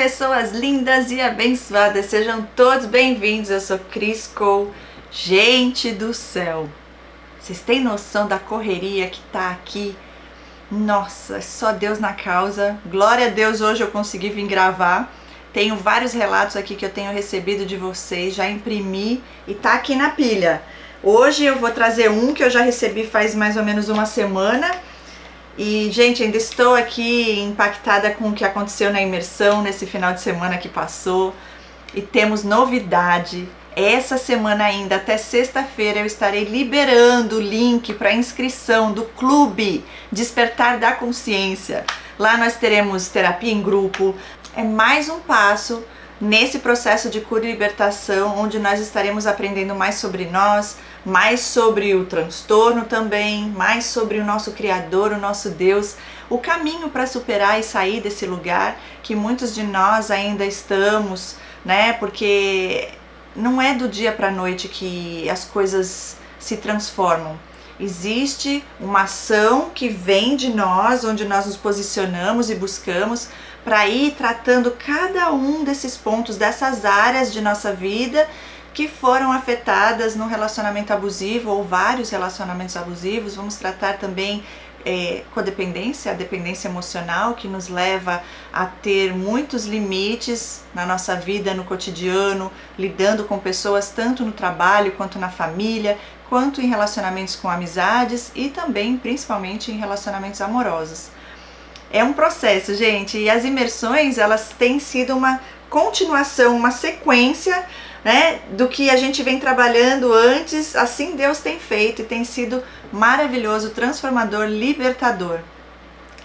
pessoas lindas e abençoadas, sejam todos bem-vindos. Eu sou Cris Cole. Gente do céu, vocês têm noção da correria que tá aqui? Nossa, só Deus na causa. Glória a Deus, hoje eu consegui vir gravar. Tenho vários relatos aqui que eu tenho recebido de vocês, já imprimi e tá aqui na pilha. Hoje eu vou trazer um que eu já recebi faz mais ou menos uma semana. E, gente, ainda estou aqui impactada com o que aconteceu na imersão nesse final de semana que passou. E temos novidade. Essa semana ainda, até sexta-feira, eu estarei liberando o link para inscrição do Clube Despertar da Consciência. Lá nós teremos terapia em grupo. É mais um passo nesse processo de cura e libertação, onde nós estaremos aprendendo mais sobre nós, mais sobre o transtorno também, mais sobre o nosso Criador, o nosso Deus, o caminho para superar e sair desse lugar que muitos de nós ainda estamos, né? Porque não é do dia para a noite que as coisas se transformam. Existe uma ação que vem de nós, onde nós nos posicionamos e buscamos para ir tratando cada um desses pontos, dessas áreas de nossa vida que foram afetadas no relacionamento abusivo ou vários relacionamentos abusivos. Vamos tratar também codependência, a dependência emocional, que nos leva a ter muitos limites na nossa vida, no cotidiano, lidando com pessoas tanto no trabalho quanto na família, quanto em relacionamentos com amizades e também, principalmente, em relacionamentos amorosos. É um processo, gente, e as imersões, elas têm sido uma continuação, uma sequência, né, do que a gente vem trabalhando antes. Assim Deus tem feito e tem sido maravilhoso, transformador, libertador.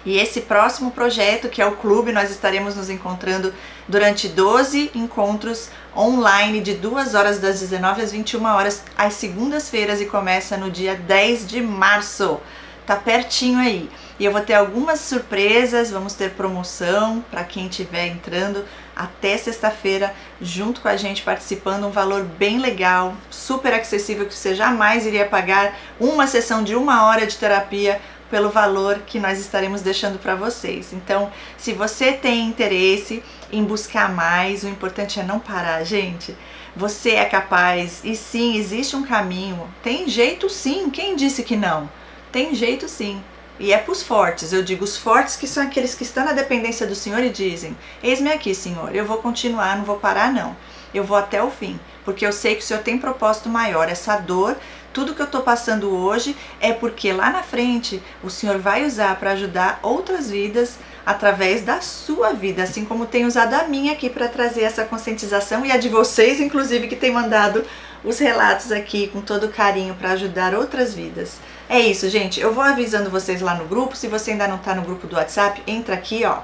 E esse próximo projeto, que é o Clube, nós estaremos nos encontrando durante 12 encontros online de 2 horas das 19 às 21 horas, às segundas-feiras, e começa no dia 10 de março. Tá pertinho aí. E eu vou ter algumas surpresas, vamos ter promoção para quem estiver entrando até sexta-feira junto com a gente, participando, um valor bem legal, super acessível, que você jamais iria pagar uma sessão de 1 hora de terapia pelo valor que nós estaremos deixando para vocês. Então, se você tem interesse em buscar mais, o importante é não parar, gente. Você é capaz, e sim, existe um caminho. Tem jeito sim, quem disse que não? Tem jeito sim. E é para os fortes, eu digo os fortes, que são aqueles que estão na dependência do Senhor e dizem: eis-me aqui, Senhor, eu vou continuar, não vou parar não, eu vou até o fim, porque eu sei que o Senhor tem propósito maior. Essa dor, tudo que eu estou passando hoje é porque lá na frente o Senhor vai usar para ajudar outras vidas através da sua vida, assim como tem usado a minha aqui para trazer essa conscientização, e a de vocês, inclusive, que tem mandado os relatos aqui com todo carinho para ajudar outras vidas. É isso, gente. Eu vou avisando vocês lá no grupo. Se você ainda não está no grupo do WhatsApp, entra aqui, ó.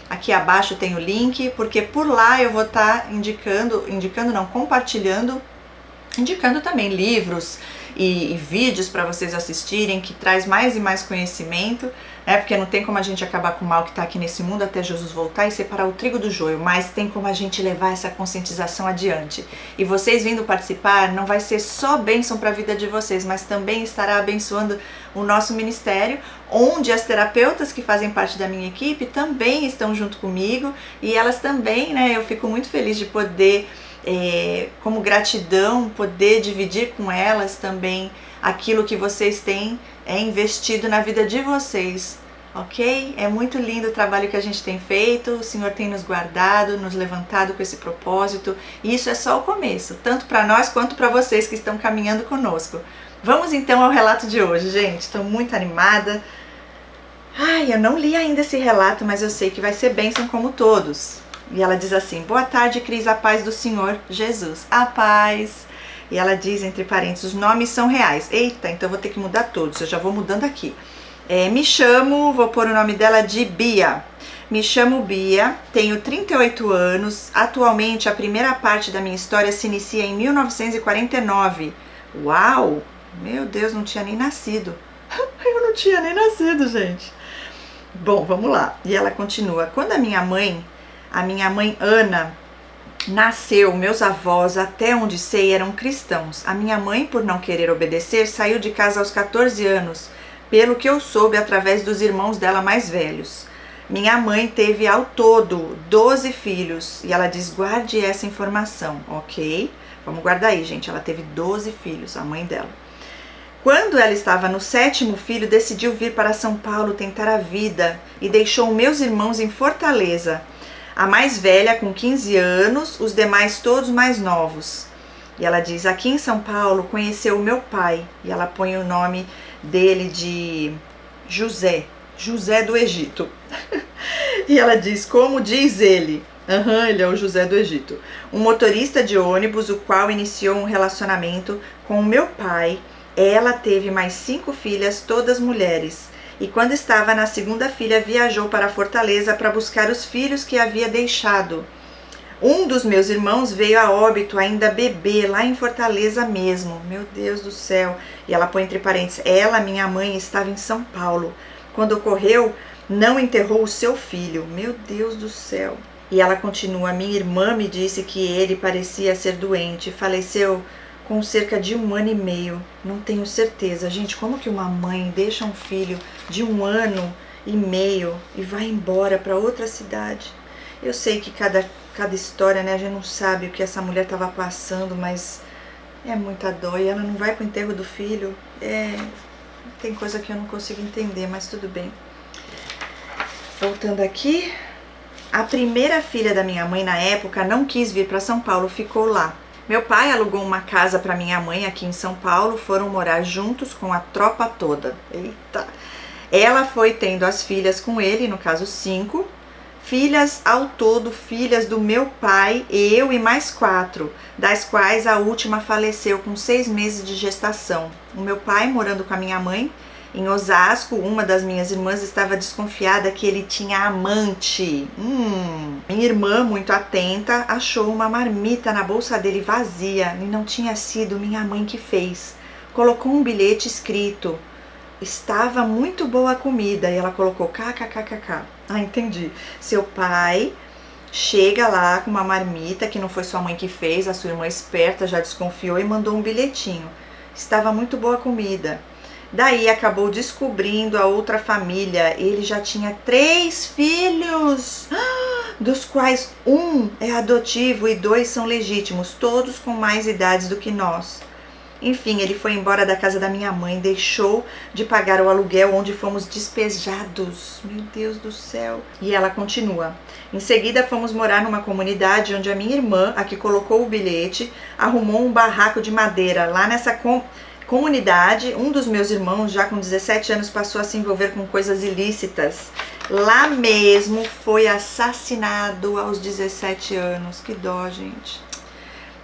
Aqui abaixo tem o link, porque por lá eu vou estar compartilhando, indicando também livros e vídeos para vocês assistirem, que traz mais e mais conhecimento, né? Porque não tem como a gente acabar com o mal que está aqui nesse mundo até Jesus voltar e separar o trigo do joio, mas tem como a gente levar essa conscientização adiante. E vocês vindo participar, não vai ser só bênção para a vida de vocês, mas também estará abençoando o nosso ministério, onde as terapeutas que fazem parte da minha equipe também estão junto comigo, e elas também, né, eu fico muito feliz de poder, como gratidão, poder dividir com elas também aquilo que vocês têm investido na vida de vocês, ok? É muito lindo o trabalho que a gente tem feito, o Senhor tem nos guardado, nos levantado com esse propósito, e isso é só o começo, tanto para nós quanto para vocês que estão caminhando conosco. Vamos então ao relato de hoje, gente. Estou muito animada. Ai, eu não li ainda esse relato, mas eu sei que vai ser bênção como todos. E ela diz assim: boa tarde, Cris, a paz do Senhor Jesus. A paz. E ela diz, entre parênteses, os nomes são reais. Eita, então eu vou ter que mudar todos, eu já vou mudando aqui. Me chamo, vou pôr o nome dela de Bia. Me chamo Bia, tenho 38 anos. Atualmente, a primeira parte da minha história se inicia em 1949. Uau! Meu Deus, não tinha nem nascido. Eu não tinha nem nascido, gente. Bom, vamos lá. E ela continua. Quando a minha mãe Ana, nasceu, meus avós, até onde sei, eram cristãos. A minha mãe, por não querer obedecer, saiu de casa aos 14 anos, pelo que eu soube através dos irmãos dela mais velhos. Minha mãe teve ao todo 12 filhos. E ela diz, guarde essa informação, ok? Vamos guardar aí, gente. Ela teve 12 filhos, a mãe dela. Quando ela estava no 7º filho, decidiu vir para São Paulo tentar a vida e deixou meus irmãos em Fortaleza. A mais velha com 15 anos, os demais todos mais novos. E ela diz, aqui em São Paulo conheceu o meu pai. E ela põe o nome dele de José do Egito. E ela diz, como diz ele? Ele é o José do Egito. Um motorista de ônibus, o qual iniciou um relacionamento com o meu pai. Ela teve mais 5 filhas, todas mulheres. E quando estava na 2ª filha, viajou para Fortaleza para buscar os filhos que havia deixado. Um dos meus irmãos veio a óbito ainda bebê, lá em Fortaleza mesmo. Meu Deus do céu. E ela põe entre parênteses, ela, minha mãe, estava em São Paulo. Quando ocorreu, não enterrou o seu filho. Meu Deus do céu. E ela continua, minha irmã me disse que ele parecia ser doente, faleceu com cerca de 1 ano e meio. Não tenho certeza. Gente, como que uma mãe deixa um filho de 1 ano e meio e vai embora para outra cidade? Eu sei que cada história, né? A gente não sabe o que essa mulher estava passando, mas é muita dó. E ela não vai para o enterro do filho. Tem coisa que eu não consigo entender, mas tudo bem. Voltando aqui. A primeira filha da minha mãe na época não quis vir para São Paulo, ficou lá. Meu pai alugou uma casa para minha mãe aqui em São Paulo, foram morar juntos com a tropa toda. Eita! Ela foi tendo as filhas com ele, no caso 5. Filhas ao todo, filhas do meu pai, eu e mais 4, das quais a última faleceu com 6 meses de gestação. O meu pai, morando com a minha mãe, em Osasco, uma das minhas irmãs estava desconfiada que ele tinha amante. Minha irmã, muito atenta, achou uma marmita na bolsa dele vazia e não tinha sido minha mãe que fez. Colocou um bilhete escrito, estava muito boa a comida, e ela colocou kkkk. Entendi. Seu pai chega lá com uma marmita que não foi sua mãe que fez, a sua irmã esperta já desconfiou e mandou um bilhetinho. Estava muito boa a comida. Daí acabou descobrindo a outra família. Ele já tinha 3 filhos, dos quais 1 é adotivo e 2 são legítimos, todos com mais idades do que nós. Enfim, ele foi embora da casa da minha mãe, deixou de pagar o aluguel onde fomos despejados. Meu Deus do céu. E ela continua. Em seguida fomos morar numa comunidade onde a minha irmã, a que colocou o bilhete, arrumou um barraco de madeira. Lá nessa comunidade, um dos meus irmãos, já com 17 anos, passou a se envolver com coisas ilícitas. Lá mesmo foi assassinado aos 17 anos. Que dó, gente.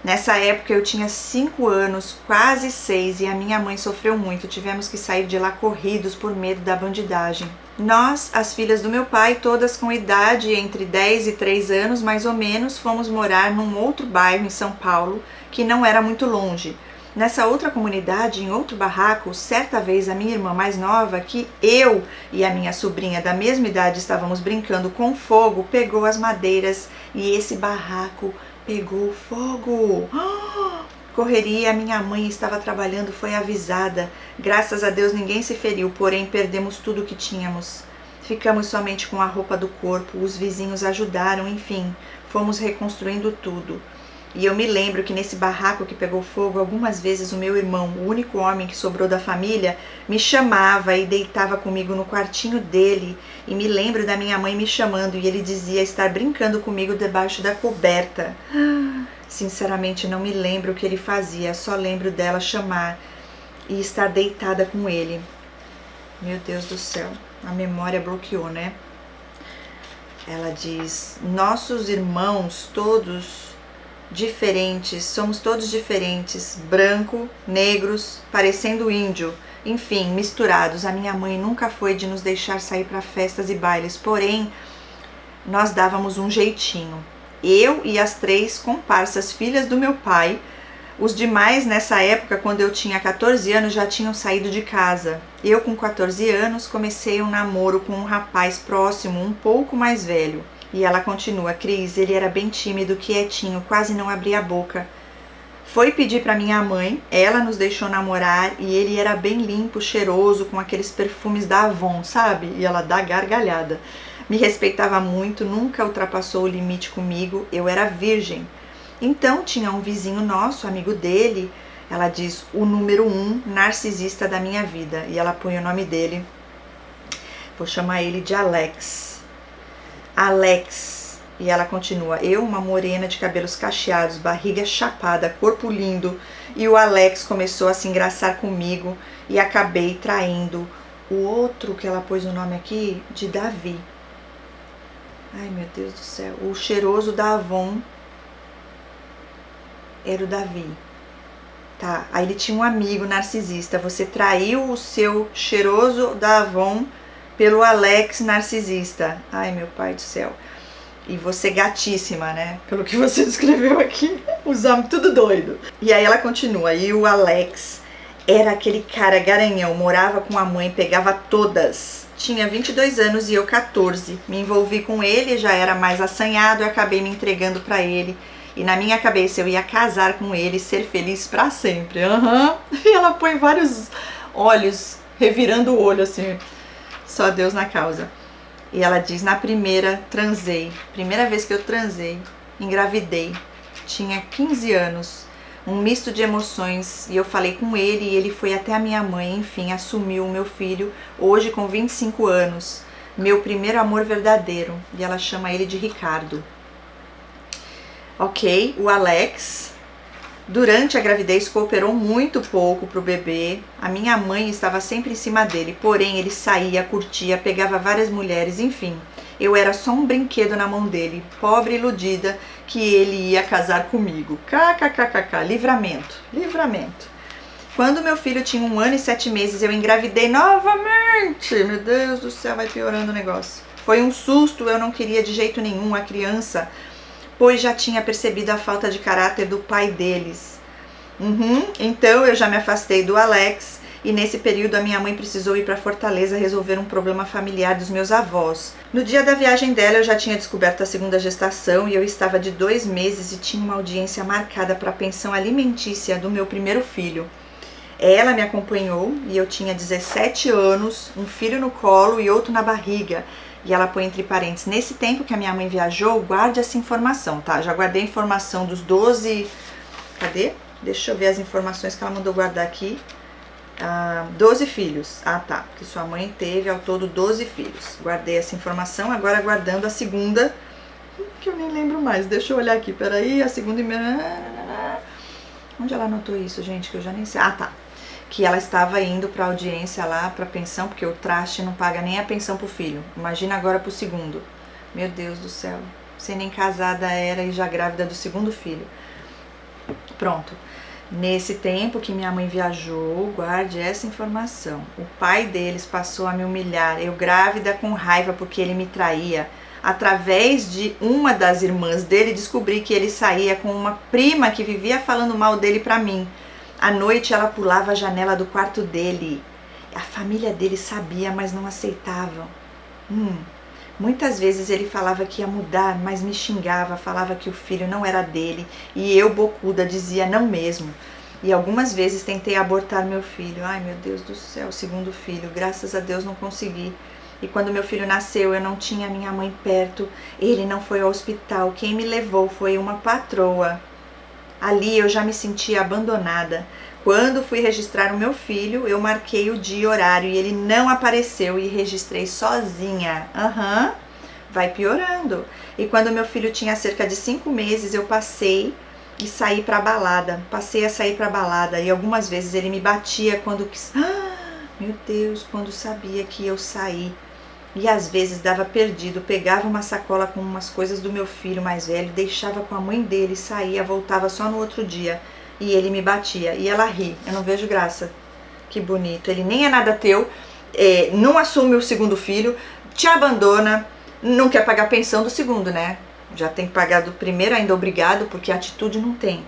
Nessa época eu tinha 5 anos, quase 6, e a minha mãe sofreu muito. Tivemos que sair de lá corridos por medo da bandidagem. Nós, as filhas do meu pai, todas com idade entre 10 e 3 anos, mais ou menos, fomos morar num outro bairro em São Paulo, que não era muito longe. Nessa outra comunidade, em outro barraco, certa vez a minha irmã mais nova, que eu e a minha sobrinha da mesma idade estávamos brincando com fogo, pegou as madeiras e esse barraco pegou fogo. Correria, minha mãe estava trabalhando, foi avisada. Graças a Deus ninguém se feriu, porém perdemos tudo o que tínhamos. Ficamos somente com a roupa do corpo, os vizinhos ajudaram, enfim, fomos reconstruindo tudo. E eu me lembro que nesse barraco que pegou fogo, algumas vezes o meu irmão, o único homem que sobrou da família, me chamava e deitava comigo no quartinho dele. E me lembro da minha mãe me chamando e ele dizia estar brincando comigo debaixo da coberta. Sinceramente não me lembro o que ele fazia, só lembro dela chamar e estar deitada com ele. Meu Deus do céu, a memória bloqueou, né? Ela diz, nossos irmãos todos diferentes, somos todos diferentes, branco, negros, parecendo índio, enfim, misturados. A minha mãe nunca foi de nos deixar sair para festas e bailes, porém, nós dávamos um jeitinho. Eu e as 3 comparsas, filhas do meu pai, os demais nessa época, quando eu tinha 14 anos, já tinham saído de casa. Eu com 14 anos comecei um namoro com um rapaz próximo, um pouco mais velho. E ela continua, Cris, ele era bem tímido, quietinho, quase não abria a boca. Foi pedir para minha mãe, ela nos deixou namorar e ele era bem limpo, cheiroso, com aqueles perfumes da Avon, sabe? E ela dá gargalhada. me respeitava muito, nunca ultrapassou o limite comigo, eu era virgem. Então tinha um vizinho nosso, amigo dele, ela diz, o número 1 narcisista da minha vida, e ela põe o nome dele, vou chamar ele de Alex. Alex, e ela continua, eu, uma morena de cabelos cacheados, barriga chapada, corpo lindo, e o Alex começou a se engraçar comigo e acabei traindo o outro, que ela pôs o nome aqui, de Davi. Ai, meu Deus do céu, o cheiroso da Avon era o Davi. Tá, aí ele tinha um amigo narcisista, você traiu o seu cheiroso da Avon pelo Alex narcisista. Ai, meu pai do céu. E você gatíssima, né? Pelo que você descreveu aqui. Os homens tudo doido. E aí ela continua. E o Alex era aquele cara garanhão. Morava com a mãe, pegava todas. Tinha 22 anos e eu 14. Me envolvi com ele, já era mais assanhado. Eu acabei me entregando pra ele. E na minha cabeça eu ia casar com ele e ser feliz pra sempre. E ela põe vários olhos, revirando o olho assim. Só Deus na causa. E ela diz, na primeira vez que eu transei, engravidei, tinha 15 anos, um misto de emoções, e eu falei com ele, e ele foi até a minha mãe, enfim, assumiu o meu filho, hoje com 25 anos, meu primeiro amor verdadeiro, e ela chama ele de Ricardo. Ok, o Alex, durante a gravidez, cooperou muito pouco pro bebê. A minha mãe estava sempre em cima dele, porém ele saía, curtia, pegava várias mulheres, enfim. Eu era só um brinquedo na mão dele, pobre iludida que ele ia casar comigo. KKKKK, livramento. Quando meu filho tinha 1 ano e 7 meses, eu engravidei novamente. Meu Deus do céu, vai piorando o negócio. Foi um susto, eu não queria de jeito nenhum a criança, pois já tinha percebido a falta de caráter do pai deles. Então eu já me afastei do Alex e nesse período a minha mãe precisou ir para Fortaleza resolver um problema familiar dos meus avós. No dia da viagem dela eu já tinha descoberto a segunda gestação e eu estava de 2 meses e tinha uma audiência marcada para a pensão alimentícia do meu primeiro filho. Ela me acompanhou e eu tinha 17 anos, um filho no colo e outro na barriga. E ela põe entre parênteses, nesse tempo que a minha mãe viajou, guarde essa informação, tá? Já guardei a informação dos 12... Cadê? Deixa eu ver as informações que ela mandou guardar aqui. 12 filhos. Ah, tá. Que sua mãe teve ao todo 12 filhos. Guardei essa informação, agora guardando a segunda, que eu nem lembro mais. Deixa eu olhar aqui, peraí. A segunda... Onde ela anotou isso, gente? Que eu já nem sei. Ah, tá. Que ela estava indo para audiência lá, para pensão, porque o traste não paga nem a pensão pro filho. Imagina agora pro segundo. Meu Deus do céu. Sem nem casada era e já grávida do segundo filho. Pronto. Nesse tempo que minha mãe viajou, guarde essa informação. O pai deles passou a me humilhar. Eu grávida com raiva porque ele me traía. Através de uma das irmãs dele, descobri que ele saía com uma prima que vivia falando mal dele pra mim. À noite ela pulava a janela do quarto dele. A família dele sabia, mas não aceitava. Muitas vezes ele falava que ia mudar, mas me xingava, falava que o filho não era dele. E eu, bocuda, dizia não mesmo. E algumas vezes tentei abortar meu filho. Ai, meu Deus do céu, segundo filho. Graças a Deus não consegui. E quando meu filho nasceu, eu não tinha minha mãe perto. Ele não foi ao hospital. Quem me levou foi uma patroa. Ali eu já me sentia abandonada. Quando fui registrar o meu filho, eu marquei o dia e horário e ele não apareceu e registrei sozinha. Vai piorando. E quando meu filho tinha cerca de 5 meses, eu passei a sair pra balada. E algumas vezes ele me batia quando quis. Meu Deus, quando sabia que eu saí. E às vezes dava perdido, pegava uma sacola com umas coisas do meu filho mais velho, deixava com a mãe dele, saía, voltava só no outro dia. E ele me batia. E ela ri. Eu não vejo graça. Que bonito. Ele nem é nada teu, não assume o segundo filho, te abandona, não quer pagar a pensão do segundo, né? Já tem que pagar do primeiro, ainda obrigado, porque atitude não tem.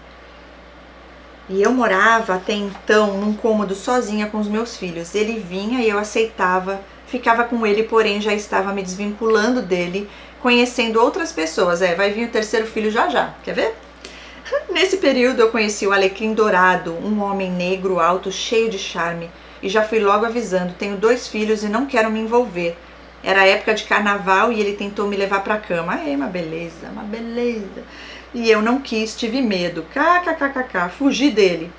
E eu morava até então num cômodo sozinha com os meus filhos. Ele vinha e eu aceitava, ficava com ele, porém já estava me desvinculando dele, conhecendo outras pessoas. Vai vir o terceiro filho já. Quer ver? Nesse período eu conheci o Alecrim Dourado, um homem negro, alto, cheio de charme. E já fui logo avisando, tenho 2 filhos e não quero me envolver. Era época de carnaval e ele tentou me levar pra cama. Ai, uma beleza, uma beleza. E eu não quis, tive medo. KKKKK, fugi dele.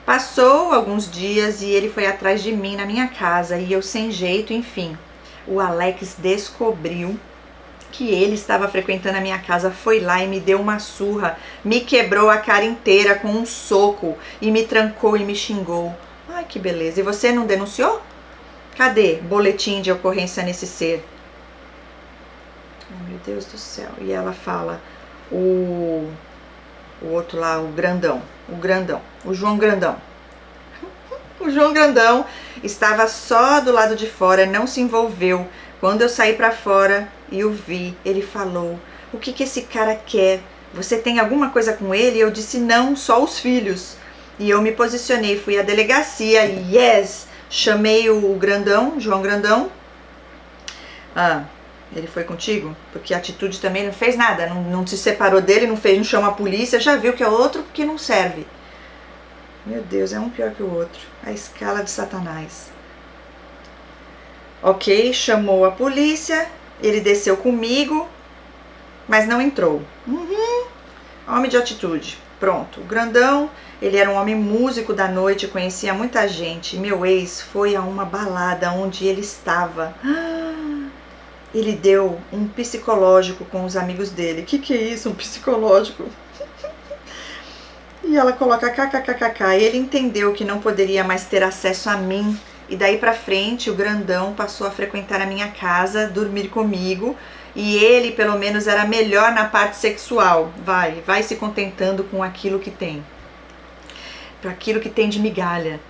Passou alguns dias e ele foi atrás de mim na minha casa e eu sem jeito, enfim. O Alex descobriu que ele estava frequentando a minha casa, foi lá e me deu uma surra, me quebrou a cara inteira com um soco e me trancou e me xingou. Ai, que beleza. E você não denunciou? Cadê boletim de ocorrência nesse ser? Ai, meu Deus do céu. E ela fala, o outro lá, o grandão, o João Grandão. O João Grandão estava só do lado de fora, não se envolveu. Quando eu saí pra fora e o vi, ele falou, o que esse cara quer? Você tem alguma coisa com ele? Eu disse, não, só os filhos. E eu me posicionei, fui à delegacia, yes! Chamei o Grandão, João Grandão. Ah, ele foi contigo? Porque a atitude também não fez nada, não se separou dele, não chama a polícia, já viu que é outro porque não serve. Meu Deus, é um pior que o outro. A escala de Satanás. Ok, chamou a polícia, ele desceu comigo, mas não entrou. Homem de atitude. Pronto, o Grandão, ele era um homem músico da noite, conhecia muita gente. Meu ex foi a uma balada onde ele estava. Ele deu um psicológico com os amigos dele. Que é isso, um psicológico? E ela coloca kkkk. Ele entendeu que não poderia mais ter acesso a mim. E daí pra frente, o Grandão passou a frequentar a minha casa, dormir comigo. E ele, pelo menos, era melhor na parte sexual. Vai se contentando com aquilo que tem. Para aquilo que tem de migalha.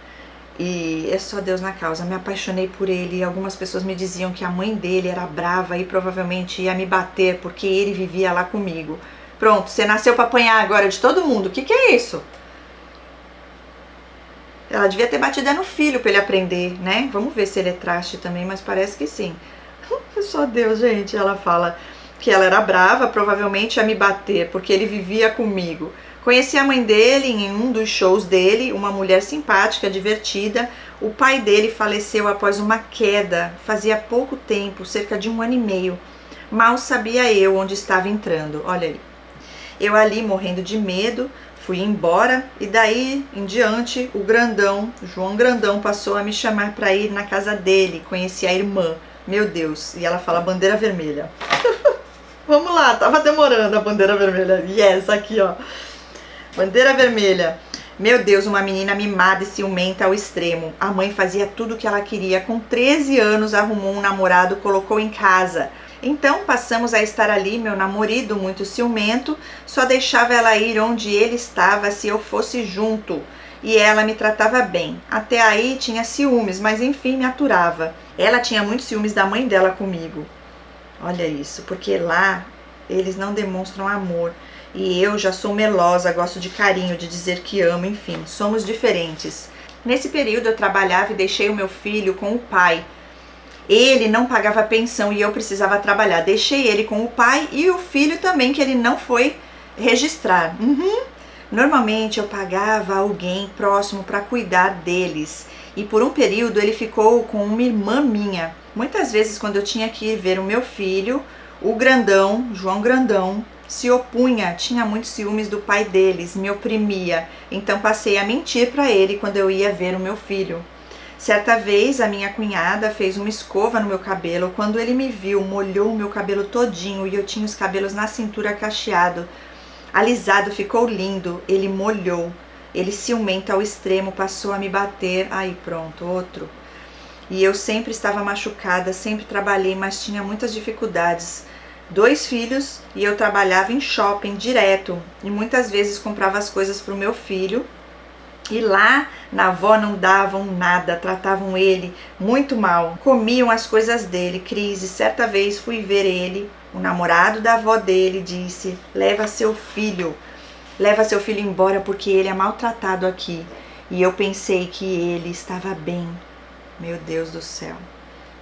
E é só Deus na causa. Me apaixonei por ele. Algumas pessoas me diziam que a mãe dele era brava e provavelmente ia me bater porque ele vivia lá comigo. Pronto, você nasceu para apanhar agora de todo mundo. O que é isso? Ela devia ter batido no filho para ele aprender, né? Vamos ver se ele é traste também, mas parece que sim. Só Deus, gente. Ela fala que ela era brava, provavelmente ia me bater, porque ele vivia comigo. Conheci a mãe dele em um dos shows dele, uma mulher simpática, divertida. O pai dele faleceu após uma queda, fazia pouco tempo, cerca de 1 ano e meio. Mal sabia eu onde estava entrando, olha aí. Eu ali morrendo de medo, fui embora e daí em diante o Grandão, João Grandão, passou a me chamar para ir na casa dele, conheci a irmã. Meu Deus, e ela fala bandeira vermelha. Vamos lá, tava demorando a bandeira vermelha. Yes, aqui ó. Bandeira vermelha. Meu Deus, uma menina mimada e ciumenta ao extremo. A mãe fazia tudo o que ela queria. Com 13 anos arrumou um namorado, colocou em casa. Então passamos a estar ali, meu namorado muito ciumento, só deixava ela ir onde ele estava se eu fosse junto. E ela me tratava bem. Até aí tinha ciúmes, mas enfim me aturava. Ela tinha muitos ciúmes da mãe dela comigo. Olha isso, porque lá eles não demonstram amor. E eu já sou melosa, gosto de carinho, de dizer que amo, enfim, somos diferentes. Nesse período eu trabalhava e deixei o meu filho com o pai. Ele não pagava pensão e eu precisava trabalhar. Deixei ele com o pai e o filho também, que ele não foi registrar. Normalmente eu pagava alguém próximo para cuidar deles. E por um período ele ficou com uma irmã minha. Muitas vezes quando eu tinha que ir ver o meu filho, o Grandão, João Grandão, se opunha, tinha muitos ciúmes do pai deles, me oprimia. Então passei a mentir para ele quando eu ia ver o meu filho. Certa vez a minha cunhada fez uma escova no meu cabelo. Quando ele me viu, molhou o meu cabelo todinho e eu tinha os cabelos na cintura cacheado. Alisado, ficou lindo. Ele molhou. Ele ciumento ao extremo, passou a me bater. Aí pronto, outro. E eu sempre estava machucada, sempre trabalhei, mas tinha muitas dificuldades. 2 filhos e eu trabalhava em shopping direto. E muitas vezes comprava as coisas para o meu filho. E lá na avó não davam nada, tratavam ele muito mal, comiam as coisas dele, crise. Certa vez fui ver ele, o namorado da avó dele disse, leva seu filho embora porque ele é maltratado aqui. E eu pensei que ele estava bem, meu Deus do céu.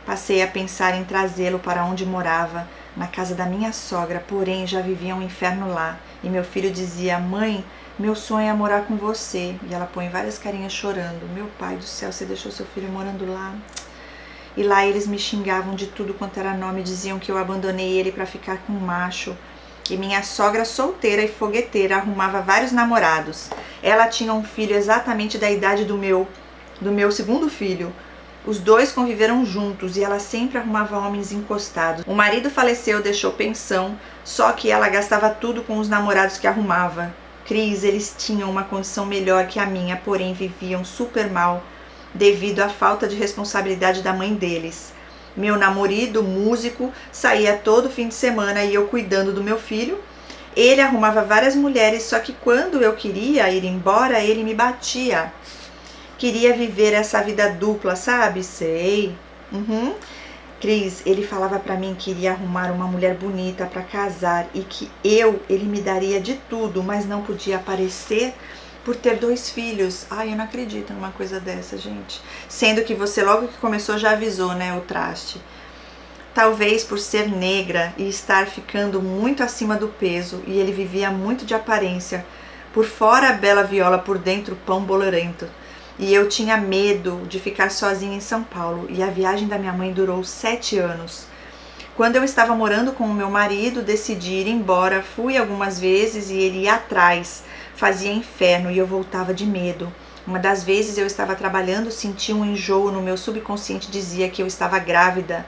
Passei a pensar em trazê-lo para onde morava, na casa da minha sogra, porém já vivia um inferno lá. E meu filho dizia, mãe, meu sonho é morar com você. E ela põe várias carinhas chorando. Meu pai do céu, você deixou seu filho morando lá. E lá eles me xingavam de tudo quanto era nome, diziam que eu abandonei ele para ficar com um macho. E minha sogra solteira e fogueteira arrumava vários namorados. Ela tinha um filho exatamente da idade do meu segundo filho. Os dois conviveram juntos e ela sempre arrumava homens encostados. O marido faleceu, deixou pensão, só que ela gastava tudo com os namorados que arrumava. Cris, eles tinham uma condição melhor que a minha, porém viviam super mal devido à falta de responsabilidade da mãe deles. Meu namorado, músico, saía todo fim de semana e eu cuidando do meu filho. Ele arrumava várias mulheres, só que quando eu queria ir embora, ele me batia. Queria viver essa vida dupla, sabe? Sei. Cris, ele falava pra mim que iria arrumar uma mulher bonita pra casar e que ele me daria de tudo, mas não podia aparecer por ter 2 filhos. Ai, eu não acredito numa coisa dessa, gente. Sendo que você logo que começou já avisou, né, o traste. Talvez por ser negra e estar ficando muito acima do peso, e ele vivia muito de aparência. Por fora, bela viola, por dentro, pão bolorento. E eu tinha medo de ficar sozinha em São Paulo, e a viagem da minha mãe durou 7 anos. Quando eu estava morando com o meu marido, decidi ir embora, fui algumas vezes e ele ia atrás, fazia inferno e eu voltava de medo. Uma das vezes eu estava trabalhando, senti um enjoo no meu subconsciente, dizia que eu estava grávida.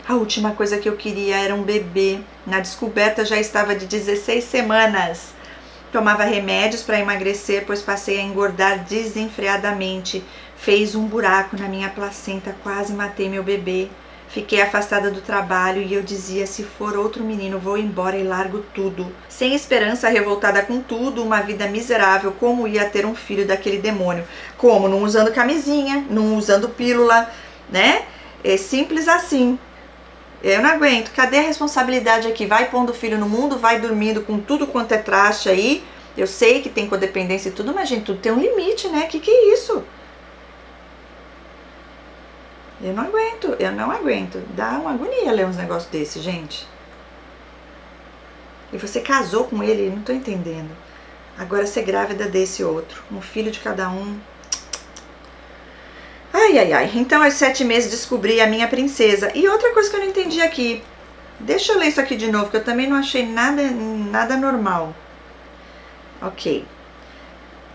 A última coisa que eu queria era um bebê. Na descoberta já estava de 16 semanas. Tomava remédios para emagrecer, pois passei a engordar desenfreadamente. Fez um buraco na minha placenta, quase matei meu bebê. Fiquei afastada do trabalho e eu dizia, se for outro menino, vou embora e largo tudo. Sem esperança, revoltada com tudo, uma vida miserável, como ia ter um filho daquele demônio? Como? Não usando camisinha, não usando pílula, né? É simples assim. Eu não aguento. Cadê a responsabilidade aqui? Vai pondo o filho no mundo, vai dormindo com tudo quanto é traste aí. Eu sei que tem codependência e tudo, mas gente, tudo tem um limite, né? Que é isso? Eu não aguento. Dá uma agonia ler uns negócios desse, gente. E você casou com ele, não tô entendendo. Agora ser grávida desse outro. Um filho de cada um. Ai. Então, aos 7 meses, descobri a minha princesa. E outra coisa que eu não entendi aqui. Deixa eu ler isso aqui de novo, que eu também não achei nada normal. Ok.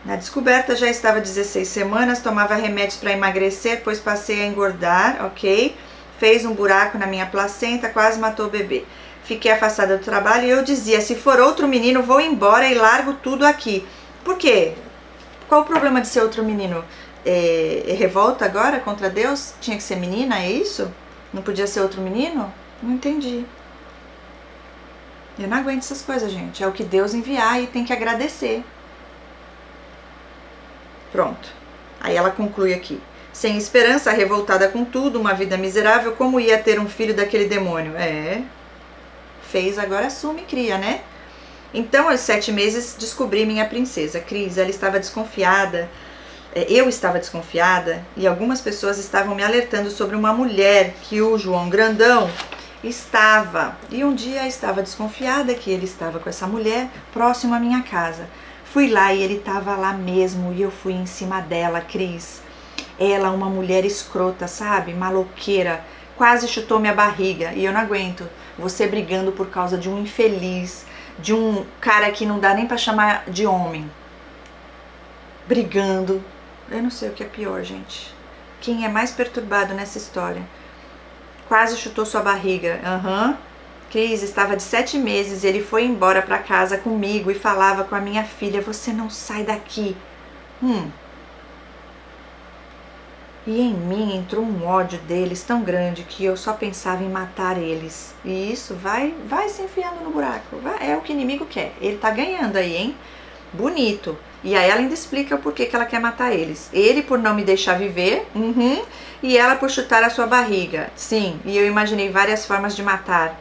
Na descoberta já estava 16 semanas, tomava remédios para emagrecer, pois passei a engordar, ok? Fez um buraco na minha placenta, quase matou o bebê. Fiquei afastada do trabalho e eu dizia, se for outro menino, vou embora e largo tudo aqui. Por quê? Qual o problema de ser outro menino? É revolta agora contra Deus? Tinha que ser menina, é isso? Não podia ser outro menino? Não entendi. Eu não aguento essas coisas, gente. É o que Deus enviar e tem que agradecer. Pronto. Aí ela conclui aqui. Sem esperança, revoltada com tudo, uma vida miserável, como ia ter um filho daquele demônio? Fez, agora assume e cria, né? Então, aos 7 meses, descobri minha princesa, Cris. Ela estava desconfiada, eu estava desconfiada, e algumas pessoas estavam me alertando sobre uma mulher que o João Grandão estava. E um dia estava desconfiada que ele estava com essa mulher próximo à minha casa. Fui lá e ele estava lá mesmo e eu fui em cima dela, Cris. Ela, uma mulher escrota, sabe? Maloqueira, quase chutou minha barriga e eu não aguento. Você brigando por causa de um infeliz, de um cara que não dá nem pra chamar de homem. Brigando. Eu não sei o que é pior, gente. Quem é mais perturbado nessa história? Quase chutou sua barriga. Cris, estava de 7 meses e ele foi embora para casa comigo e falava com a minha filha, você não sai daqui. E em mim entrou um ódio deles tão grande que eu só pensava em matar eles. E isso vai se enfiando no buraco. É o que o inimigo quer. Ele tá ganhando aí, hein? Bonito. E aí ela ainda explica o porquê que ela quer matar eles. Ele por não me deixar viver, e ela por chutar a sua barriga. Sim, e eu imaginei várias formas de matar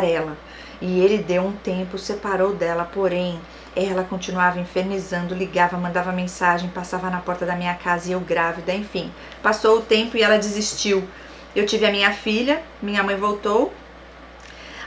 ela. E ele deu um tempo, separou dela, porém ela continuava infernizando, ligava, mandava mensagem, passava na porta da minha casa e eu grávida, enfim. Passou o tempo e ela desistiu. Eu tive a minha filha, minha mãe voltou.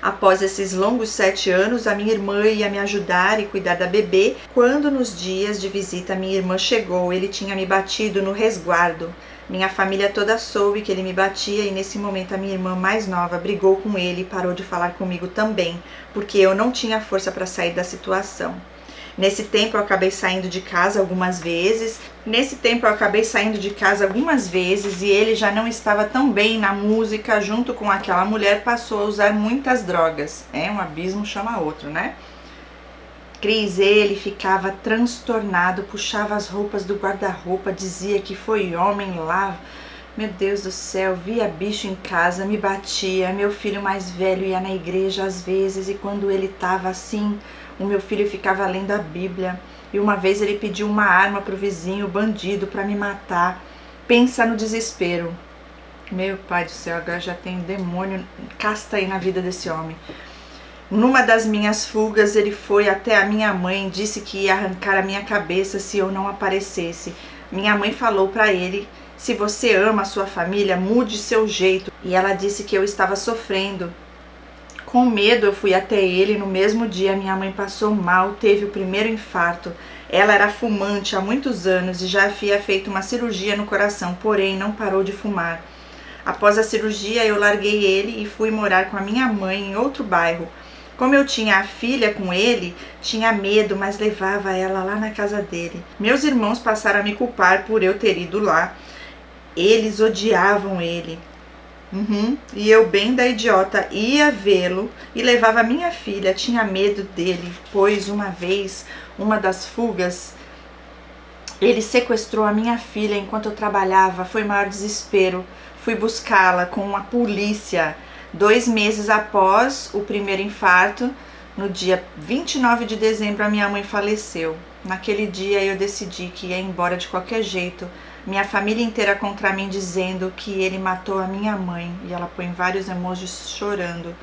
Após esses longos 7 anos, a minha irmã ia me ajudar e cuidar da bebê. Quando nos dias de visita minha irmã chegou, ele tinha me batido no resguardo. Minha família toda soube que ele me batia e nesse momento a minha irmã mais nova brigou com ele e parou de falar comigo também, porque eu não tinha força para sair da situação. Nesse tempo eu acabei saindo de casa algumas vezes. E ele já não estava tão bem na música, junto com aquela mulher, passou a usar muitas drogas. Um abismo chama outro, né? Cris, ele ficava transtornado, puxava as roupas do guarda-roupa, dizia que foi homem lá. Meu Deus do céu, via bicho em casa, me batia. Meu filho mais velho ia na igreja às vezes e quando ele estava assim, o meu filho ficava lendo a Bíblia. E uma vez ele pediu uma arma pro vizinho, bandido, para me matar. Pensa no desespero. Meu pai do céu, agora já tem demônio, casta aí na vida desse homem. Numa das minhas fugas, ele foi até a minha mãe, disse que ia arrancar a minha cabeça se eu não aparecesse. Minha mãe falou para ele: se você ama a sua família, mude seu jeito. E ela disse que eu estava sofrendo. Com medo, eu fui até ele. No mesmo dia, minha mãe passou mal, teve o primeiro infarto. Ela era fumante há muitos anos e já havia feito uma cirurgia no coração, porém não parou de fumar. Após a cirurgia, eu larguei ele e fui morar com a minha mãe em outro bairro. Como eu tinha a filha com ele, tinha medo, mas levava ela lá na casa dele. Meus irmãos passaram a me culpar por eu ter ido lá. Eles odiavam ele. E eu, bem da idiota, ia vê-lo e levava minha filha. Tinha medo dele, pois uma vez, uma das fugas, ele sequestrou a minha filha enquanto eu trabalhava. Foi o maior desespero. Fui buscá-la com a polícia. 2 meses após o primeiro infarto, no dia 29 de dezembro, a minha mãe faleceu. Naquele dia eu decidi que ia embora de qualquer jeito. Minha família inteira contra mim, dizendo que ele matou a minha mãe. E ela põe vários emojis chorando.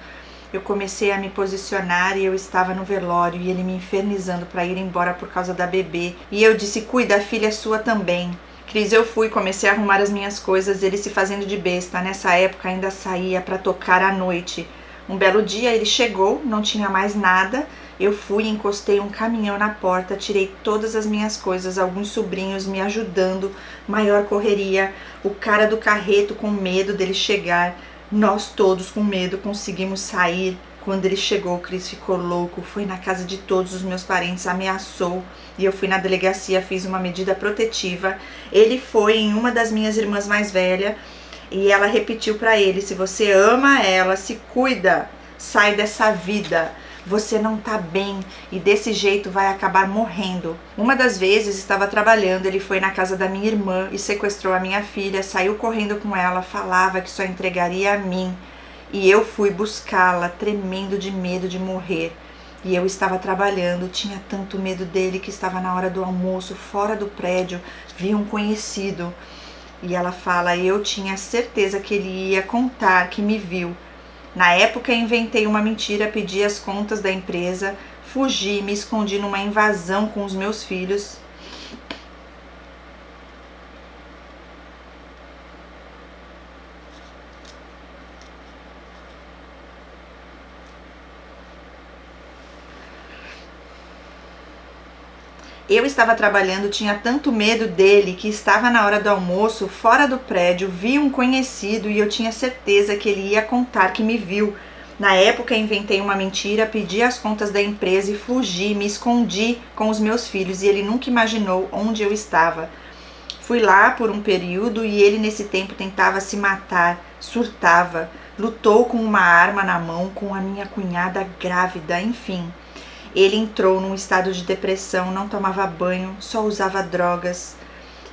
Eu comecei a me posicionar e eu estava no velório e ele me infernizando para ir embora por causa da bebê. E eu disse: cuida, a filha é sua também. Cris, eu fui, comecei a arrumar as minhas coisas, ele se fazendo de besta. Nessa época ainda saía para tocar à noite. Um belo dia ele chegou, não tinha mais nada. Eu fui, encostei um caminhão na porta, tirei todas as minhas coisas, alguns sobrinhos me ajudando, maior correria. O cara do carreto com medo dele chegar, nós todos com medo conseguimos sair. Quando ele chegou, o Cris ficou louco, foi na casa de todos os meus parentes, ameaçou. E eu fui na delegacia, fiz uma medida protetiva. Ele foi em uma das minhas irmãs mais velhas e ela repetiu para ele: se você ama ela, se cuida, sai dessa vida. Você não tá bem e desse jeito vai acabar morrendo. Uma das vezes estava trabalhando, ele foi na casa da minha irmã e sequestrou a minha filha, saiu correndo com ela, falava que só entregaria a mim. E eu fui buscá-la, tremendo de medo de morrer. E eu estava trabalhando, tinha tanto medo dele que estava na hora do almoço, fora do prédio, vi um conhecido. E ela fala: eu tinha certeza que ele ia contar que me viu. Na época inventei uma mentira, pedi as contas da empresa, fugi, me escondi numa invasão com os meus filhos. Eu estava trabalhando, tinha tanto medo dele que estava na hora do almoço, fora do prédio, vi um conhecido e eu tinha certeza que ele ia contar que me viu. Na época inventei uma mentira, pedi as contas da empresa e fugi, me escondi com os meus filhos e ele nunca imaginou onde eu estava. Fui lá por um período e ele nesse tempo tentava se matar, surtava, lutou com uma arma na mão com a minha cunhada grávida, enfim. Ele entrou num estado de depressão, não tomava banho, só usava drogas.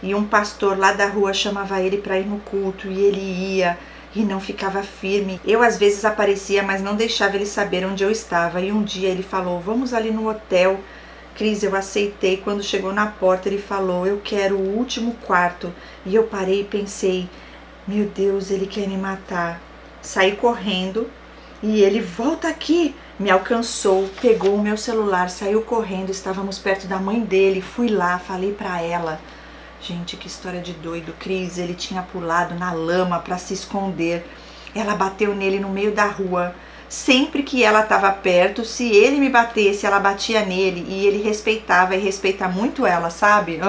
E um pastor lá da rua chamava ele para ir no culto e ele ia e não ficava firme. Eu às vezes aparecia, mas não deixava ele saber onde eu estava. E um dia ele falou: vamos ali no hotel. Cris, eu aceitei. Quando chegou na porta ele falou: eu quero o último quarto. E eu parei e pensei: meu Deus, ele quer me matar. Saí correndo e ele: volta aqui. Me alcançou, pegou o meu celular, saiu correndo, estávamos perto da mãe dele, fui lá, falei pra ela. Gente, que história de doido. Cris, ele tinha pulado na lama para se esconder. Ela bateu nele no meio da rua, Sempre que ela estava perto, se ele me batesse, ela batia nele e ele respeitava e respeita muito ela, sabe?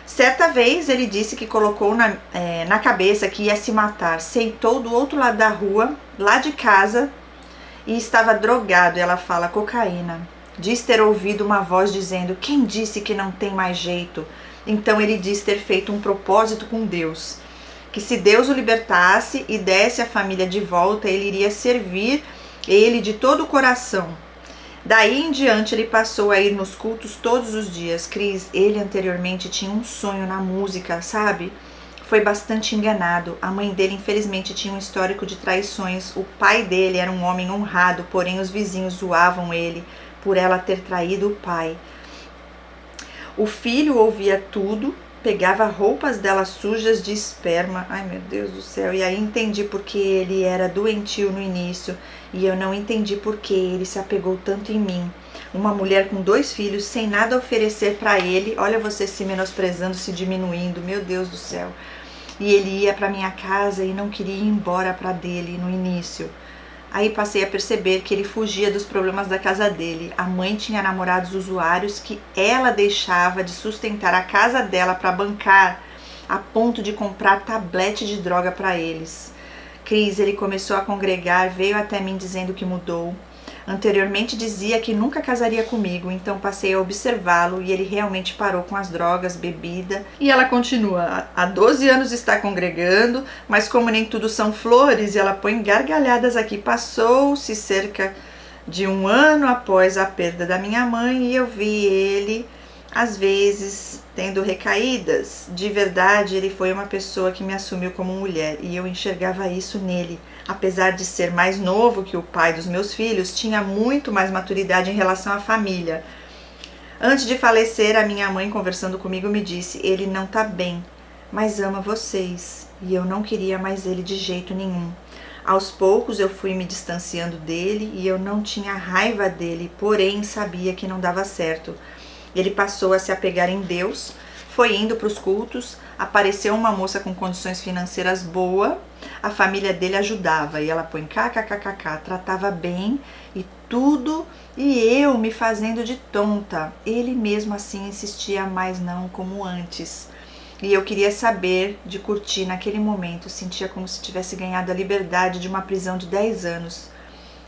Certa vez ele disse que colocou na cabeça que ia se matar. Sentou do outro lado da rua, lá de casa, e estava drogado. Ela fala cocaína. Diz ter ouvido uma voz dizendo: quem disse que não tem mais jeito? Então ele diz ter feito um propósito com Deus, que se Deus o libertasse e desse a família de volta, ele iria servir ele de todo o coração. Daí em diante ele passou a ir nos cultos todos os dias. Cris, ele anteriormente tinha um sonho na música, sabe? Foi bastante enganado. A mãe dele infelizmente tinha um histórico de traições. O pai dele era um homem honrado, porém os vizinhos zoavam ele por ela ter traído o pai. O filho ouvia tudo, pegava roupas dela sujas de esperma. Ai, meu Deus do céu. E aí entendi porque ele era doentio no início. E eu não entendi porque ele se apegou tanto em mim. Uma mulher com 2 filhos, sem nada a oferecer para ele. Olha você se menosprezando, se diminuindo. Meu Deus do céu. E ele ia para minha casa e não queria ir embora para dele no início. Aí passei a perceber que ele fugia dos problemas da casa dele. A mãe tinha namorados usuários que ela deixava de sustentar a casa dela para bancar, a ponto de comprar tablete de droga para eles. Cris, ele começou a congregar, veio até mim dizendo que mudou. Anteriormente dizia que nunca casaria comigo, então passei a observá-lo e ele realmente parou com as drogas, bebida. E ela continua, há 12 anos está congregando, mas como nem tudo são flores, e ela põe gargalhadas aqui, passou-se cerca de 1 ano após a perda da minha mãe e eu vi ele, às vezes, tendo recaídas. De verdade, ele foi uma pessoa que me assumiu como mulher e eu enxergava isso nele. Apesar de ser mais novo que o pai dos meus filhos, tinha muito mais maturidade em relação à família. Antes de falecer, a minha mãe, conversando comigo, me disse: ele não tá bem, mas ama vocês. E eu não queria mais ele de jeito nenhum. Aos poucos eu fui me distanciando dele e eu não tinha raiva dele, porém sabia que não dava certo. Ele passou a se apegar em Deus, foi indo para os cultos, apareceu uma moça com condições financeiras boas, a família dele ajudava e ela põe kkkk, tratava bem e tudo, e eu me fazendo de tonta. Ele mesmo assim insistia, mas não como antes. E eu queria saber de curtir naquele momento, sentia como se tivesse ganhado a liberdade de uma prisão de 10 anos.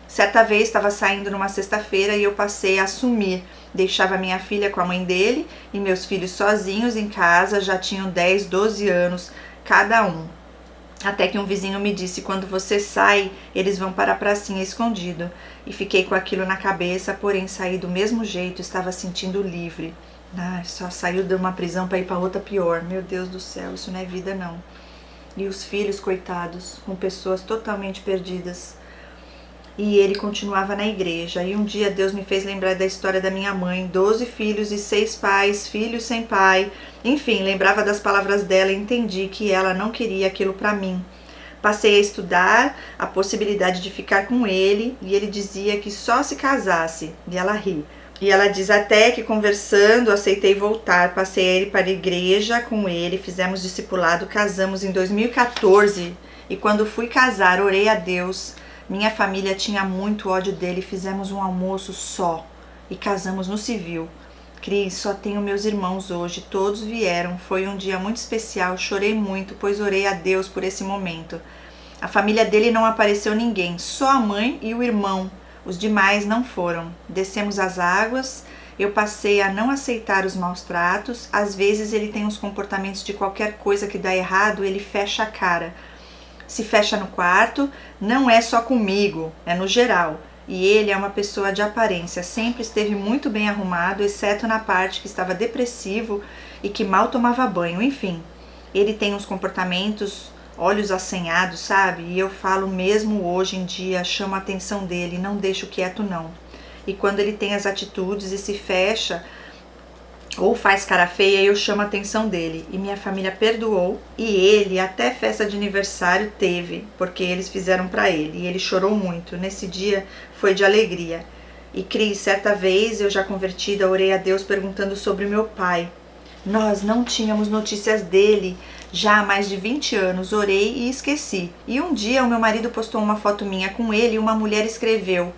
Certa vez estava saindo numa sexta-feira e eu passei a sumir. Deixava minha filha com a mãe dele e meus filhos sozinhos em casa, já tinham 10, 12 anos cada um. Até que um vizinho me disse: quando você sai, eles vão para a pracinha escondido. E fiquei com aquilo na cabeça, porém saí do mesmo jeito, estava sentindo livre. Só saiu de uma prisão para ir para outra pior. Meu Deus do céu, isso não é vida não. E os filhos, coitados, com pessoas totalmente perdidas. E ele continuava na igreja. E um dia Deus me fez lembrar da história da minha mãe, 12 filhos e 6 pais, filhos sem pai. Enfim, lembrava das palavras dela e entendi que ela não queria aquilo para mim. Passei a estudar a possibilidade de ficar com ele e ele dizia que só se casasse. E ela ri. E ela diz até que conversando aceitei voltar. Passei a ir para a igreja com ele, fizemos discipulado, casamos em 2014. E quando fui casar, orei a Deus. Minha família tinha muito ódio dele, fizemos um almoço só e casamos no civil. Cris, só tenho meus irmãos hoje, todos vieram, foi um dia muito especial, chorei muito, pois orei a Deus por esse momento. A família dele não apareceu ninguém, só a mãe e o irmão, os demais não foram. Descemos as águas, eu passei a não aceitar os maus tratos, às vezes ele tem uns comportamentos de qualquer coisa que dá errado, ele fecha a cara. Se fecha no quarto, não é só comigo, é no geral. E ele é uma pessoa de aparência, sempre esteve muito bem arrumado, exceto na parte que estava depressivo e que mal tomava banho, enfim. Ele tem uns comportamentos, olhos assanhados, sabe? E eu falo mesmo hoje em dia, chamo a atenção dele, não deixo quieto não. E quando ele tem as atitudes e se fecha, ou faz cara feia, eu chamo a atenção dele. E minha família perdoou. E ele até festa de aniversário teve, porque eles fizeram pra ele. E ele chorou muito. Nesse dia foi de alegria. E Cris, certa vez eu já convertida, orei a Deus perguntando sobre meu pai. Nós não tínhamos notícias dele. Já há mais de 20 anos orei e esqueci. E um dia o meu marido postou uma foto minha com ele e uma mulher escreveu: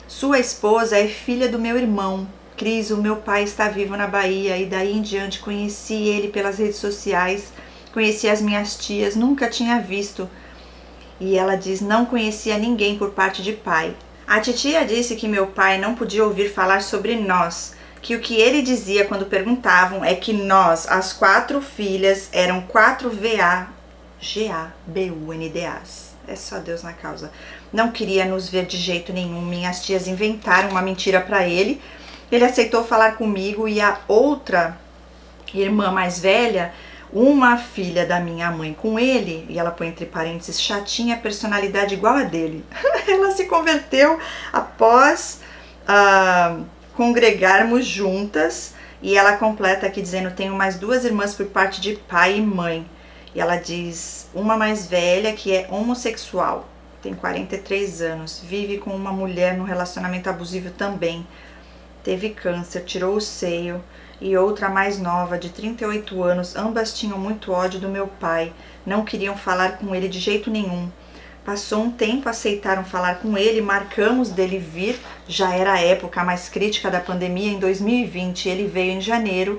sua esposa é filha do meu irmão. Cris, o meu pai está vivo na Bahia e daí em diante conheci ele pelas redes sociais, conheci as minhas tias, nunca tinha visto. E ela diz, não conhecia ninguém por parte de pai. A titia disse que meu pai não podia ouvir falar sobre nós, que o que ele dizia quando perguntavam é que nós, as 4 filhas, eram 4 VAGABUNDAs. É só Deus na causa. Não queria nos ver de jeito nenhum. Minhas tias inventaram uma mentira para ele. Ele aceitou falar comigo e a outra irmã mais velha, uma filha da minha mãe com ele, e ela põe entre parênteses, chatinha, personalidade igual a dele. Ela se converteu após congregarmos juntas, e ela completa aqui dizendo, tenho mais 2 irmãs por parte de pai e mãe. E ela diz, uma mais velha que é homossexual, tem 43 anos, vive com uma mulher no relacionamento abusivo também, teve câncer, tirou o seio, e outra mais nova, de 38 anos, ambas tinham muito ódio do meu pai, não queriam falar com ele de jeito nenhum. Passou um tempo, aceitaram falar com ele, marcamos dele vir, já era a época mais crítica da pandemia, em 2020, ele veio em janeiro,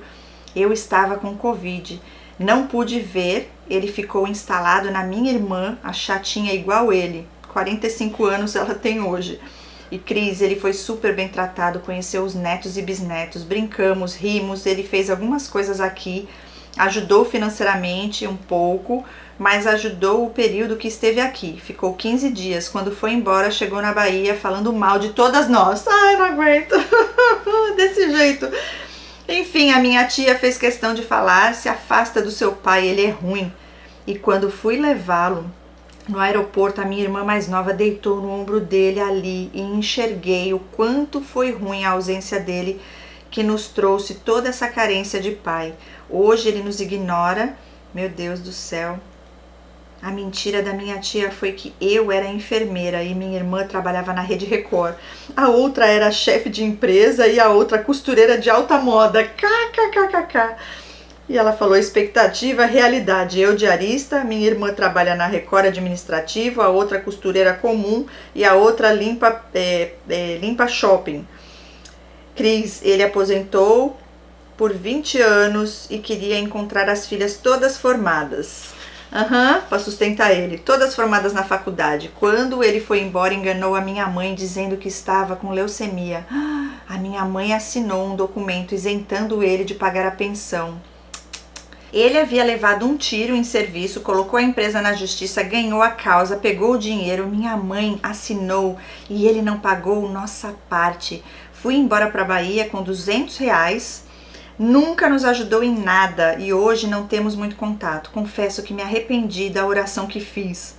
eu estava com Covid, não pude ver, ele ficou instalado na minha irmã, a chatinha igual ele, 45 anos ela tem hoje. E Cris, ele foi super bem tratado, conheceu os netos e bisnetos, brincamos, rimos, ele fez algumas coisas aqui, ajudou financeiramente um pouco, mas ajudou o período que esteve aqui. Ficou 15 dias, quando foi embora, chegou na Bahia falando mal de todas nós. Ai, não aguento, desse jeito. Enfim, a minha tia fez questão de falar, se afasta do seu pai, ele é ruim. E quando fui levá-lo no aeroporto, a minha irmã mais nova deitou no ombro dele ali e enxerguei o quanto foi ruim a ausência dele, que nos trouxe toda essa carência de pai. Hoje ele nos ignora, meu Deus do céu. A mentira da minha tia foi que eu era enfermeira e minha irmã trabalhava na Rede Record. A outra era chefe de empresa e a outra costureira de alta moda. KKKKK. E ela falou, expectativa, realidade. Eu diarista, minha irmã trabalha na Record administrativo, a outra costureira comum e a outra limpa shopping. Cris, ele aposentou por 20 anos e queria encontrar as filhas todas formadas. Para sustentar ele, todas formadas na faculdade. Quando ele foi embora, enganou a minha mãe dizendo que estava com leucemia. A minha mãe assinou um documento isentando ele de pagar a pensão. Ele havia levado um tiro em serviço, colocou a empresa na justiça, ganhou a causa, pegou o dinheiro, minha mãe assinou e ele não pagou nossa parte. Fui embora para a Bahia com R$200, nunca nos ajudou em nada e hoje não temos muito contato. Confesso que me arrependi da oração que fiz.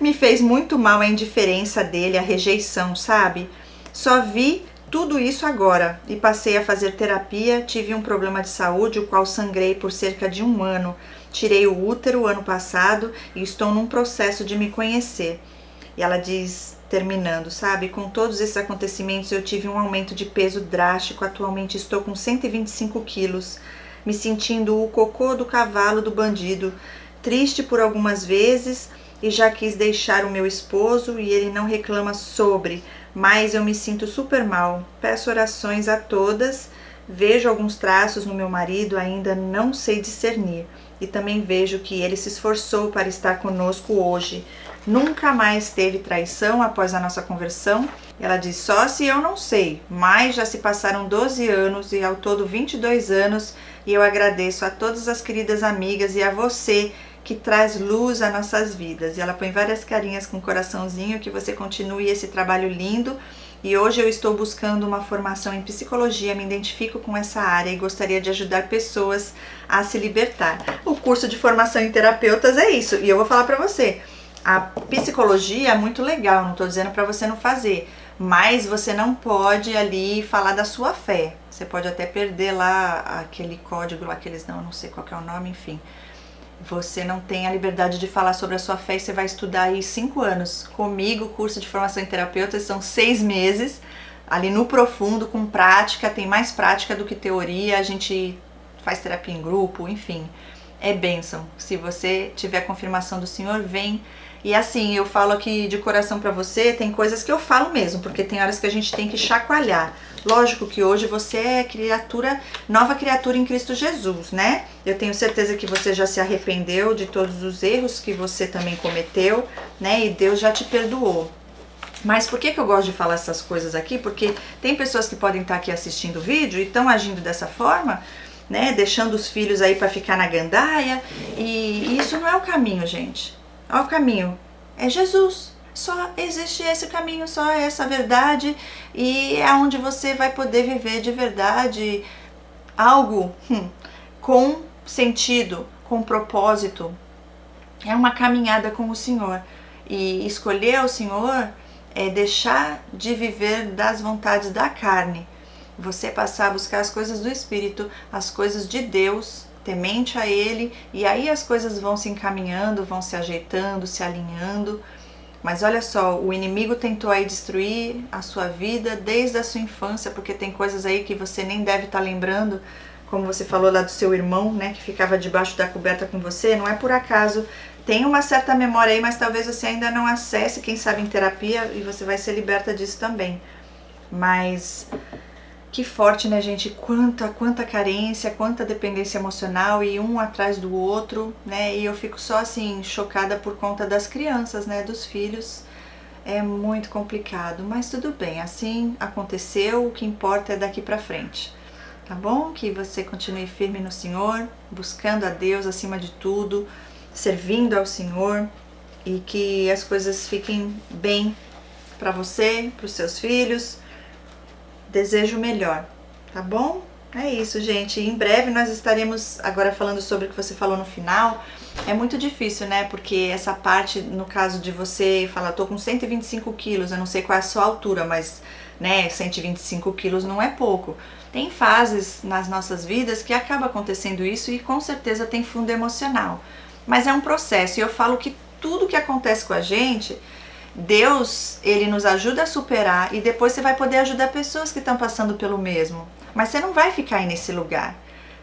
Me fez muito mal a indiferença dele, a rejeição, sabe? Só vi tudo isso agora e passei a fazer terapia, tive um problema de saúde, o qual sangrei por cerca de 1 ano. Tirei o útero ano passado e estou num processo de me conhecer. E ela diz, terminando, sabe, com todos esses acontecimentos eu tive um aumento de peso drástico, atualmente estou com 125 quilos, me sentindo o cocô do cavalo do bandido, triste por algumas vezes e já quis deixar o meu esposo e ele não reclama sobre, mas eu me sinto super mal. Peço orações a todas, vejo alguns traços no meu marido, ainda não sei discernir. E também vejo que ele se esforçou para estar conosco hoje. Nunca mais teve traição após a nossa conversão. Ela diz, só se eu não sei, mas já se passaram 12 anos e ao todo 22 anos. E eu agradeço a todas as queridas amigas e a você que traz luz às nossas vidas. E ela põe várias carinhas com coraçãozinho, que você continue esse trabalho lindo. E hoje eu estou buscando uma formação em psicologia, me identifico com essa área e gostaria de ajudar pessoas a se libertar. O curso de formação em terapeutas é isso. E eu vou falar para você, a psicologia é muito legal, não estou dizendo para você não fazer, mas você não pode ali falar da sua fé. Você pode até perder lá aquele código, aqueles não sei qual que é o nome, enfim. Você não tem a liberdade de falar sobre a sua fé e você vai estudar aí 5 anos. Comigo, o curso de formação em terapeutas são 6 meses, ali no profundo, com prática, tem mais prática do que teoria, a gente faz terapia em grupo, enfim. é bênção. Se você tiver confirmação do Senhor, vem. E assim, eu falo aqui de coração pra você, tem coisas que eu falo mesmo, porque tem horas que a gente tem que chacoalhar. Lógico que hoje você é nova criatura em Cristo Jesus, né? Eu tenho certeza que você já se arrependeu de todos os erros que você também cometeu, né? E Deus já te perdoou. Mas por que eu gosto de falar essas coisas aqui? Porque tem pessoas que podem estar aqui assistindo o vídeo e estão agindo dessa forma, né? Deixando os filhos aí para ficar na gandaia. E isso não é o caminho, gente. Olha o caminho. É Jesus. Só existe esse caminho, só essa verdade. E é onde você vai poder viver de verdade algo com sentido, com propósito. É uma caminhada com o Senhor. E escolher o Senhor é deixar de viver das vontades da carne. Você passar a buscar as coisas do Espírito, as coisas de Deus, temente a Ele, e aí as coisas vão se encaminhando, vão se ajeitando, se alinhando. Mas olha só, o inimigo tentou aí destruir a sua vida desde a sua infância, porque tem coisas aí que você nem deve estar lembrando, como você falou lá do seu irmão, né, que ficava debaixo da coberta com você, não é por acaso. Tem uma certa memória aí, mas talvez você ainda não acesse, quem sabe em terapia, e você vai ser liberta disso também. Mas que forte, né, gente? Quanta carência, quanta dependência emocional e um atrás do outro, né? E eu fico só assim, chocada por conta das crianças, né, dos filhos. É muito complicado, mas tudo bem, assim aconteceu, o que importa é daqui pra frente. Tá bom? Que você continue firme no Senhor, buscando a Deus acima de tudo, servindo ao Senhor, e que as coisas fiquem bem para você, para os seus filhos. Desejo o melhor, tá bom? É isso, gente. Em breve nós estaremos agora falando sobre o que você falou no final. É muito difícil, né? Porque essa parte, no caso de você falar, tô com 125 quilos, eu não sei qual é a sua altura, mas, né, 125 quilos não é pouco. Tem fases nas nossas vidas que acaba acontecendo isso e com certeza tem fundo emocional. Mas é um processo e eu falo que tudo que acontece com a gente, Deus, Ele nos ajuda a superar e depois você vai poder ajudar pessoas que estão passando pelo mesmo. Mas você não vai ficar aí nesse lugar,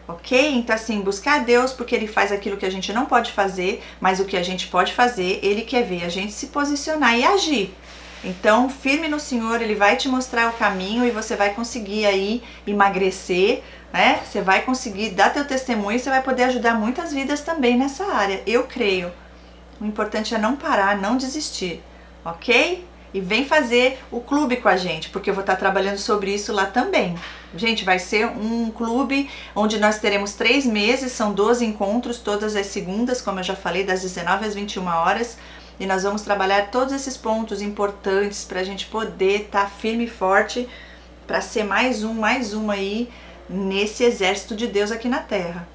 ok? Então assim, buscar Deus porque Ele faz aquilo que a gente não pode fazer, mas o que a gente pode fazer, Ele quer ver a gente se posicionar e agir. Então, firme no Senhor, Ele vai te mostrar o caminho e você vai conseguir aí emagrecer, né? Você vai conseguir dar teu testemunho e você vai poder ajudar muitas vidas também nessa área. Eu creio. O importante é não parar, não desistir, ok? E vem fazer o clube com a gente, porque eu vou estar trabalhando sobre isso lá também. Gente, vai ser um clube onde nós teremos 3 meses, são 12 encontros, todas as segundas, como eu já falei, das 19 às 21 horas. E nós vamos trabalhar todos esses pontos importantes para a gente poder estar firme e forte, para ser mais um aí nesse exército de Deus aqui na Terra.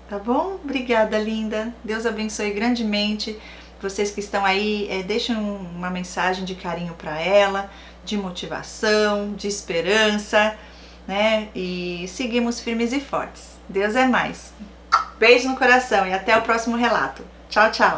Tá bom? Obrigada, linda. Deus abençoe grandemente. Vocês que estão aí, deixem uma mensagem de carinho para ela, de motivação, de esperança, né? E seguimos firmes e fortes. Deus é mais. Beijo no coração e até o próximo relato. Tchau, tchau.